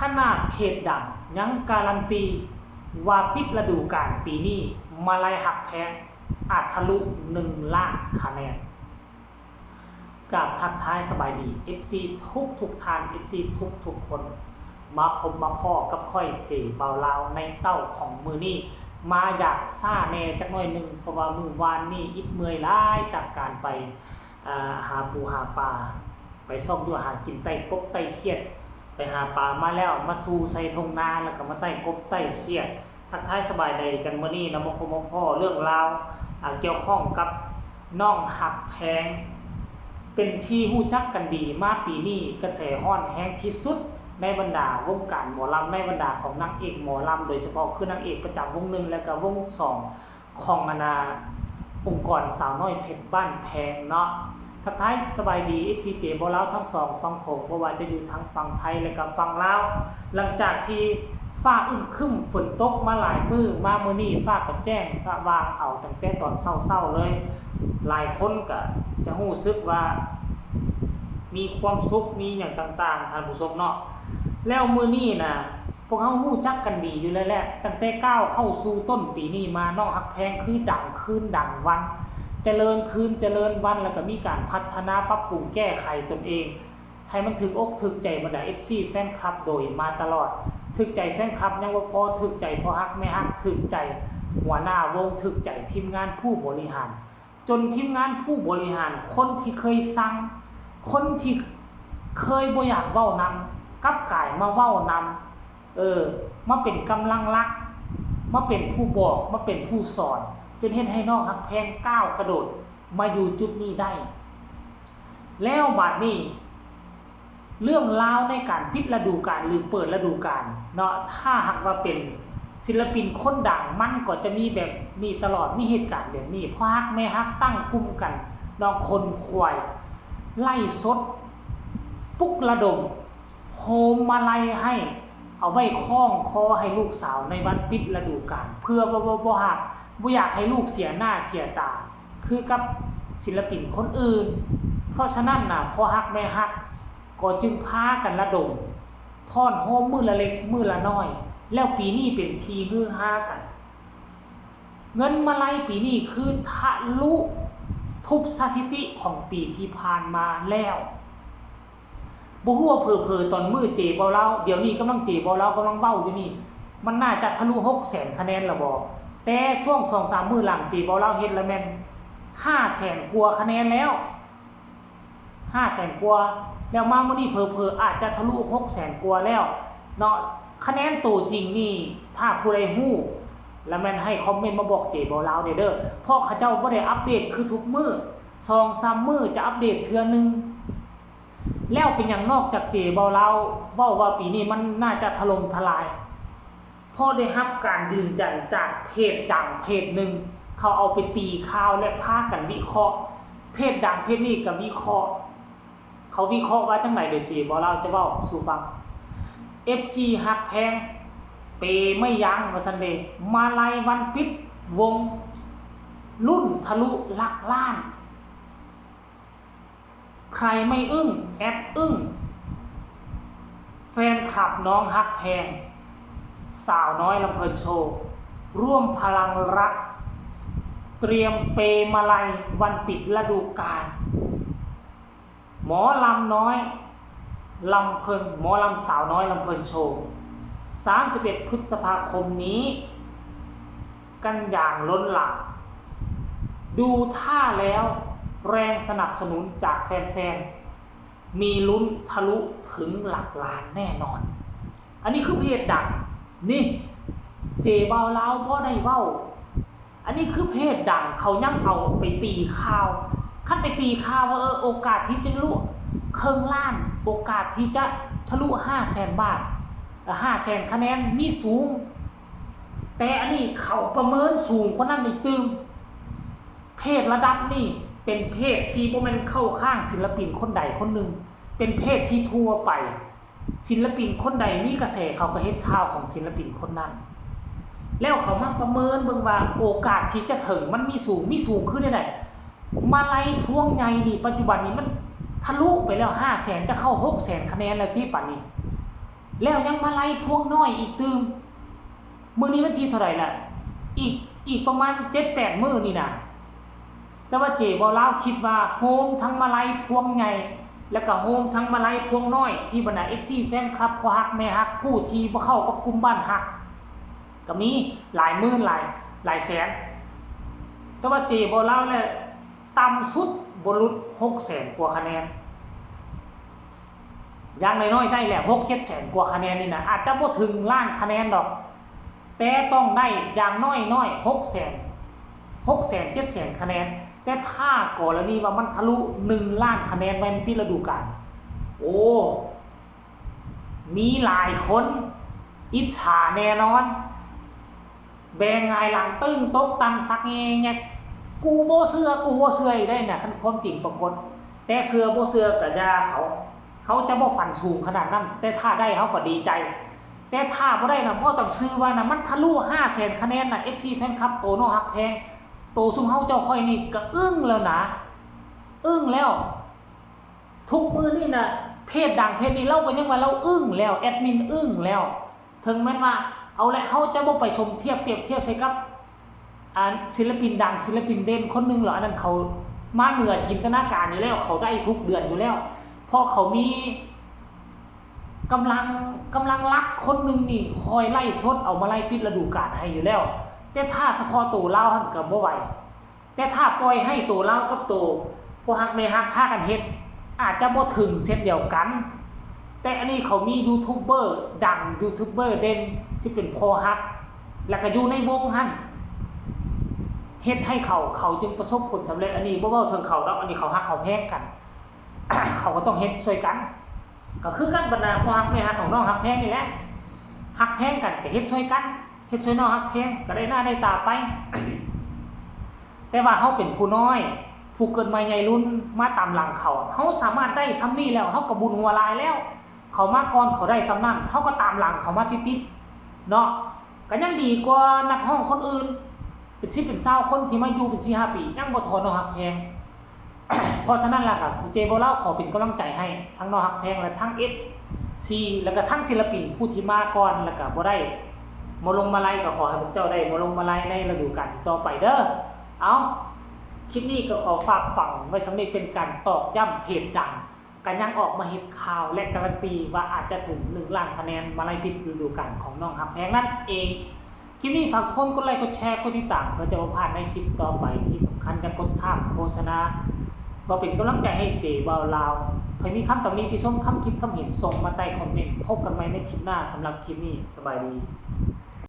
ขนาดเพจดังยังการันตีว่าปิดฤดูกาลปีนี้มาลัยหักแพงอาจทะลุ1 ล้านคะแนนกับทักทายสบายดี FC ทุกท่าน FC ทุกคนมาพบมาพ่อกับค่อยเจเบาลาวในเศร้าของมือนี้มาอยากซ่าแน่จักหน่อยหนึ่งเพราะว่ามือวานนี่อิดเมื่อยล้ายจากการไปหาปูหาปลาไปซ่อมด้วยหากินไต้กบไต้เขียดไปหาปลามาแล้วมาสู่ใส่ทงนาแล้วก็มาไต้กบไต้เขียดทักทายสบายดีกันมื้อนี้นำมาพบมาพ่อเรื่องราวเกี่ยวข้องกับน้องหักแพงเป็นที่ฮู้จักกันดีมาปีนี้กระแสฮ้อนแฮงที่สุดในบรรดาวงการหมอลำในบรรดาของนางเอกหมอลำโดยเฉพาะคือนางเอกประจำวง1และก็วง2ขององค์กรสาวน้อยเพชรบ้านแพงเนาะทักทายสบายดี FCJ บ่ลาวทั้ง2ฝั่งโขงบ่ว่าจะอยู่ทั้งฝั่งไทยและก็ฝั่งลาวหลังจากที่ฟ้าอึมครึ้มฝนตกมาหลายมื้อมามื้อนี้ฟ้าก็แจ้งสว่างเอาตั้งแต่ตอนเช้าๆเลยหลายคนก็จะรู้สึกว่ามีความสุขมีหยังต่างๆท่านผู้ชมเนาะแล้วมื้อนี้น่ะพวกเฮารู้จักกันดีอยู่แล้วแหละตั้งแต่ก้าวเข้าสู่ต้นปีนี้มาน้องฮักแพงคือดังคืนดังวันเจริญคืนเจริญวันแล้วก็มีการพัฒนาปรับปรุงแก้ไขตนเองให้มันถึกอกถึกใจบรรดา FC แฟนคลับโดยมาตลอดถึกใจแฟนคลับยังบ่พอถึกใจพ่อฮักแม่ฮักถึกใจหัวหน้าวงถึกใจทีมงานผู้บริหารจนทีมงานผู้บริหารคนที่เคยสั่งคนที่เคยบ่อยากเว้านำกับกายมาเว้านำมาเป็นกำลังหลักมาเป็นผู้บอกมาเป็นผู้สอนจนเฮ็ดให้น้องฮักแพงก้าวกระโดดมาอยู่จุดนี้ได้แล้วบัดนี้เรื่องราวในการปิดฤดูกาลหรือเปิดฤดูกาลเนาะถ้าหากว่าเป็นศิลปินคนดังมันก็จะมีแบบนี้ตลอดมีเหตุการณ์แบบนี้พ่อฮักแม่ฮักตั้งกลุ่มกันน้องคนควายไล่สดปลุกระดมโฮมมาลัยให้เอาไว้คล้องคอให้ลูกสาวในวันปิดฤดูกาลเพื่อบ่อยากให้ลูกเสียหน้าเสียตาคือกับศิลปินคนอื่นเพราะฉะนั้นน่ะพ่อฮักแม่ฮักก็จึงพากันระดมทอนโฮมมื้อละเล็กมื้อละน้อยแล้วปีนี้เป็นทีฮือฮากันเงินมาลัยปีนี้คือทะลุทุบสถิติของปีที่ผ่านมาแล้วบ่ฮู้ว่าเผลอๆตอนมื้อเจบ่ลาวเดี๋ยวนี้กำลังเจบ่ลาวกำลังเว้าอยู่นี่มันน่าจะทะลุ 600,000 คะแนนแล้วบ่แต่ช่วง 2-3 มื้อหลังเจบ่ลาวเฮ็ดแล้วแม่น 500,000 กว่าคะแนนแล้ว 500,000 กว่าแล้วมามื้อนี้เผลอๆอาจจะทะลุ 600,000 กว่าแล้วเนาะคะแนนตัวจริงนี่ถ้าผู้ใดฮู้แล้วแม่นให้คอมเมนต์มาบอกเจบ่ลาวเด้อเพราะเขาเจ้าบ่ได้อัปเดตคือทุกมื้อ 2-3 มื้อจะอัปเดตเทื่อนึงแล้วเป็นอย่างนอกจากเจบ่ลาวเว้าว่าปีนี้มันน่าจะถล่มทลายพอได้รับการยืนยันจากเพจดังเพจหนึ่งเขาเอาไปตีข่าวและพากันวิเคราะห์เพจดังเพจนี้ก็วิเคราะห์เขาวิเคราะห์ว่าจังได๋เดี๋ยวเจบ่ลาวจะเว้าสู่ฟัง FC ฮักแพงเปไม่ยั้งว่าซั่นเด้มาลัยวันปิดวงรุ่นทะลุหลักล้านใครไม่อึ้งแอดอึ้งแฟนคลับน้องฮักแพงสาวน้อยลำเพลินโชว์ร่วมพลังรักเตรียมเปมาลัยวันปิดฤดูกาลหมอลำน้อยลำเพลินหมอลำสาวน้อยลำเพลินโชว์31 พฤษภาคมนี้กันอย่างล้นหลามดูท่าแล้วแรงสนับสนุนจากแฟนๆมีลุ้นทะลุถึงหลักล้านแน่นอนอันนี้คือเพจดังนี่เจบ่าวลาวบ่ได้เว้าอันนี้คือเพจดังเขายังเอาไปตีข่าวคันไปตีข่าวว่าโอกาสที่จะทะลุครึ่งล้านโอกาสที่จะทะลุ 500,000 บาท500,000 คะแนนมีสูงแต่อันนี้เขาประเมินสูงกว่านั้นอีกตึมเพจระดับนี้เป็นเพจที่บ่แม่นเข้าข้างศิลปินคนใดคนหนึ่งเป็นเพจที่ทั่วไปศิลปินคนใดมีกระแสเขาก็เฮ็ดข่าวของศิลปินคนนั้นแล้วเขามาประเมินเบิ่งว่าโอกาสที่จะถึงมันมีสูงขึ้นได้ไดมาลัยพวงใหญ่นี่ปัจจุบันนี้มันทะลุไปแล้ว 500,000 จะเข้า 600,000 คะแนนแล้วที่ป่านนี้ แล้วยังมาไล่พวงน้อยอีกตื่มมื้อนี้วันที่เท่าไหร่ล่ะอีกประมาณ 7-8 มื้อนี่น่ะแต่ว่าเจบ่ลาวคิดว่าโฮมทั้งมาลัยพวงใหญ่แล้วก็โฮมทั้งมาลัยพวงน้อยที่บรรดา FC แฟนคลับพ่อฮักแม่ฮักผู้ที่บ่เข้ากับกลุ่มบ้านฮักก็มีหลายหมื่นหลายแสนแต่ว่าเจบ่ลาวแล้วต่ำสุดบ่หลุด 600,000 กว่าคะแนนอย่างน้อยๆได้แหละ 6-7 แสนกว่าคะแนนนี่นะอาจจะบ่ถึงล้านคะแนนดอกแต่ต้องได้อย่างน้อยๆ 600,000 700,000 คะแนนแต่ถ้ากรณีว่ามันทะลุ1ล้านคะแนนในปีฤดูกาลโอ้มีหลายคนอิจฉาแน่นอนแบงงายหลังตึ้งตกตันซักแงะกูบ่เชื่อได้น่ะคันความจริงปรากฏแต่เชื่อบ่เชื่อก็อย่าเขาจะบ่ฝันสูงขนาดนั้นแต่ถ้าได้เขาก็ดีใจแต่ถ้าบ่ได้นะพ่อต้องซื้อว่านะมันทะลุ 500,000 คะแนนน่ะ FC แฟนคลับโตโนฮักแพงโตซุ่มเฮาเจ้าค่อยนี่ก็อึ้งแล้วนะอึ้งแล้วทุกมื้อนี่น่ะเพจดังเพจนี้เราก็ยังว่าเราอึ้งแล้วแอดมินอึ้งแล้วถึงแม้ว่าเอาละเฮาจะบ่ไปสมเทียบเปรียบเทียบใส่กับศิลปินดังศิลปินเด่นคนนึงหรอกอันนั้นเขามาเหนือจินตนาการอยู่แล้วเขาได้ทุกเดือนอยู่แล้วเพราะเขามีกำลังรักคนนึงนี่คอยไล่สดเอามาไล่ปิดฤดูกาลให้อยู่แล้วแต่ถ้าเฉพาะตัวเล่าหั่นก็บ่ไหวแต่ถ้าปล่อยให้ตัวเล่ากับตัวพวกฮักแม่ฮักพากันเฮ็ดอาจจะบ่ถึงเซตเดียวกันแต่อันนี้เขามียูทูบเบอร์ดังยูทูบเบอร์เด่นที่เป็นพอฮักแล้วก็อยู่ในวงหั่นเฮ็ดให้เขาจึงประสบผลสำเร็จอันนี้บ่เว้าถึงเขาดอกอันนี้เขาฮักเขาแพงกัน เขาก็ต้องเฮ็ดช่วยกันก็คือกันบรรดาพอฮักแม่ฮักของน้องฮักแพงนี่แหละฮักแพงกันก็เฮ็ดช่วยกันเฮ็ดช่วยน้องฮักแพงก็ได้หน้าได้ตาไป แต่ว่าเฮาเป็นผู้น้อยผู้เกิดมาใหญ่รุ่นมาตามหลังเขาเฮาสามารถได้ซ้ำนี้แล้วเฮาก็บุญหัวลายแล้วเขามาก่อนเขาได้ซ้ำนั้นเฮาก็ตามหลังเขามาติดๆเนาะก็ยังดีกว่านักร้องคนอื่นเป็น10เป็น20คนที่มาอยู่เป็น 4-5 ปียังบ่ทอน้องฮักแพง เพราะฉะนั้นล่ะครับเจบ่เล่าขอเป็นกำลังใจให้ทั้งน้องฮักแพงและทั้ง FC แล้วก็ทั้งศิลปินผู้ที่มาก่อนแล้วก็บ่ได้มาลงมาไล่ก็ขอให้พวกเจ้าได้มาลงมาไล่ในฤดูกาลที่ต่อไปเด้อเอาคลิปนี้ก็ขอฝากฝังไว้สำหรับเป็นการตอกย้ำเพจดังกันยังออกมาเฮ็ดข่าวและการันตีว่าอาจจะถึง1ล้านคะแนนมาไล่ปิดฤดูกาลของน้องฮักแพงนั่นเองคลิปนี้ฝากทุกคนกดไลค์กดแชร์กดติดตามเพื่อจะบ่พลาดในคลิปต่อไปที่สำคัญอย่ากดข้ามโฆษณาก็เป็นกำลังใจให้เจบ่าวลาวใครมีคำตำหนิติชมคำคิดคำเห็นส่งมาใต้คอมเมนต์พบกันใหม่ในคลิปหน้าสำหรับคลิปนี้สบายดี